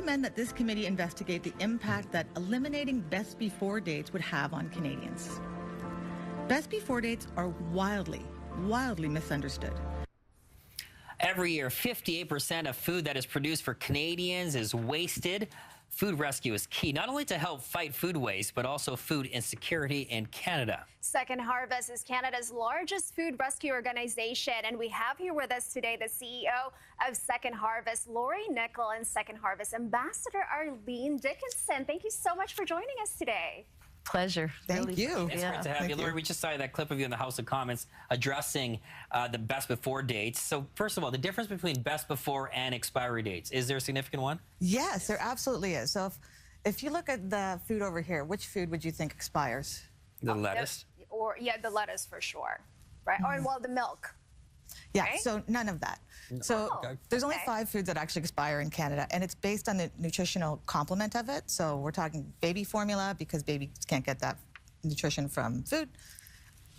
recommend that this committee investigate the impact that eliminating best before dates would have on Canadians. Best before dates are wildly misunderstood. Every year, 58% of food that is produced for Canadians is wasted. Food rescue is key, not only to help fight food waste, but also food insecurity in Canada. Second Harvest is Canada's largest food rescue organization, and we have here with us today the CEO of Second Harvest, Nikkel, and Second Harvest Ambassador Arlene Dickinson. Thank you so much for joining us today. Pleasure. Thank you. It's great to have you. Lori, we just saw that clip of you in the House of Commons addressing the best before dates. So first of all, the difference between best before and expiry dates, is there a significant one? Yes, there absolutely is. So if you look at the food over here, which food would you think expires? The lettuce? The lettuce for sure, right? Or, well, the milk. Yeah, right? So none of that. So there's only 5 foods that actually expire in Canada, and it's based on the nutritional complement of it. So we're talking baby formula, because babies can't get that nutrition from food.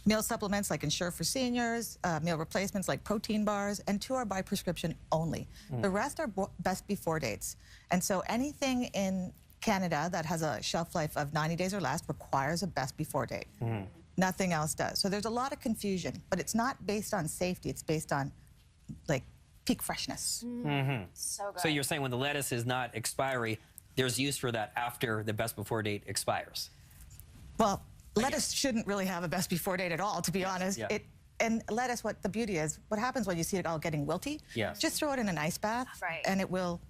Meal supplements like Ensure for seniors, meal replacements like protein bars, and 2 are by prescription only. The rest are best before dates. And so anything in Canada that has a shelf life of 90 days or less requires a best before date. Nothing else does. So there's a lot of confusion, but it's not based on safety. It's based on, like, peak freshness. So good. So you're saying when the lettuce is not expiry, there's use for that after the best before date expires? Well, lettuce shouldn't really have a best before date at all, to be honest. Yeah. And lettuce, what the beauty is, what happens when you see it all getting wilty, just throw it in an ice bath, and it will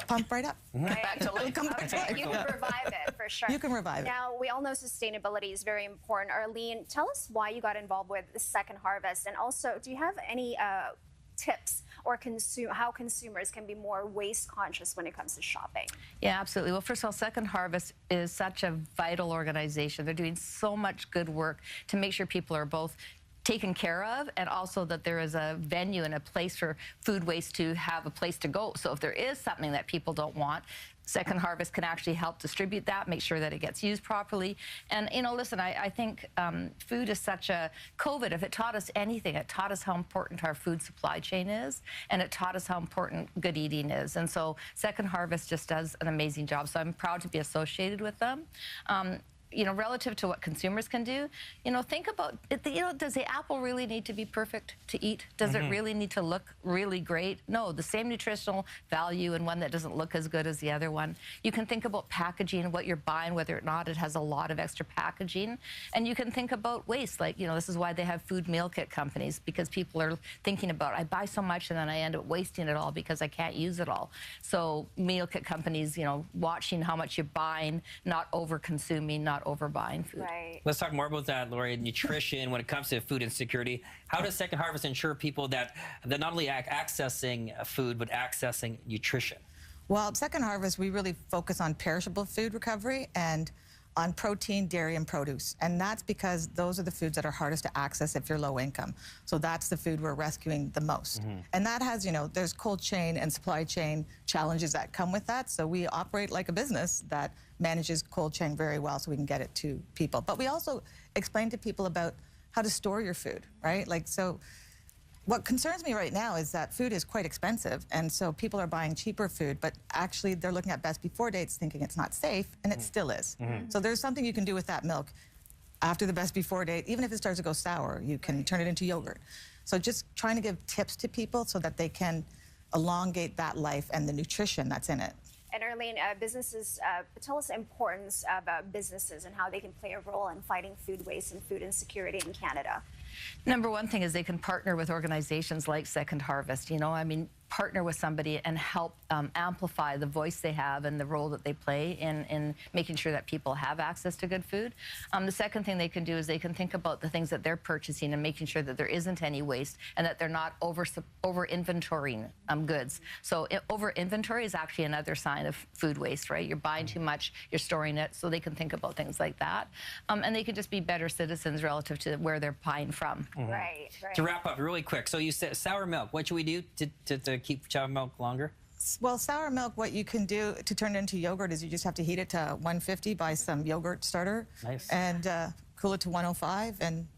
pump right up. Back to life. You can revive it, for sure. You can revive it. Now, we all know sustainability is very important. Arlene, tell us why you got involved with the Second Harvest, and also, do you have any tips or how consumers can be more waste conscious when it comes to shopping? Yeah, absolutely. Well, first of all, Second Harvest is such a vital organization. They're doing so much good work to make sure people are both taken care of, and also that there is a venue and a place for food waste to have a place to go. So if there is something that people don't want, Second Harvest can actually help distribute that, make sure that it gets used properly. And, you know, listen, I think food is such a, COVID, if it taught us anything, it taught us how important our food supply chain is, and it taught us how important good eating is. And so Second Harvest just does an amazing job. So I'm proud to be associated with them. You know, relative to what consumers can do, you know, think about, you know, does the apple really need to be perfect to eat? Does it really need to look really great? No, the same nutritional value in one that doesn't look as good as the other one. You can think about packaging, what you're buying, whether or not it has a lot of extra packaging. And you can think about waste, like, you know, this is why they have food meal kit companies, because people are thinking about, I buy so much and then I end up wasting it all because I can't use it all. So meal kit companies, you know, watching how much you're buying, not over-consuming, not overbuying food. Right. Let's talk more about that, Lori. Nutrition, when it comes to food insecurity, how does Second Harvest ensure people that they're not only accessing food, but accessing nutrition? Well, at Second Harvest, we really focus on perishable food recovery and on protein, dairy, and produce. And that's because those are the foods that are hardest to access if you're low income. So that's the food we're rescuing the most. And that has, you know, there's cold chain and supply chain challenges that come with that. So we operate like a business that manages cold chain very well so we can get it to people. But we also explain to people about how to store your food, right? Like, so what concerns me right now is that food is quite expensive, and so people are buying cheaper food, but actually they're looking at best before dates thinking it's not safe, and it still is. So there's something you can do with that milk after the best before date. Even if it starts to go sour, you can turn it into yogurt. So just trying to give tips to people so that they can elongate that life and the nutrition that's in it. And Arlene, businesses, tell us the importance of businesses and how they can play a role in fighting food waste and food insecurity in Canada. Number one thing is they can partner with organizations like Second Harvest. You know, I mean, partner with somebody and help amplify the voice they have and the role that they play in making sure that people have access to good food. The second thing they can do is they can think about the things that they're purchasing and making sure that there isn't any waste and that they're not over inventorying goods. So over inventory is actually another sign of food waste, right? You're buying too much, you're storing it, so they can think about things like that. And they can just be better citizens relative to where they're buying from. Right. To wrap up really quick, so you said sour milk. What should we do to keep sour milk longer? Well, sour milk, what you can do to turn it into yogurt is you just have to heat it to 150, buy some yogurt starter, and cool it to 105, and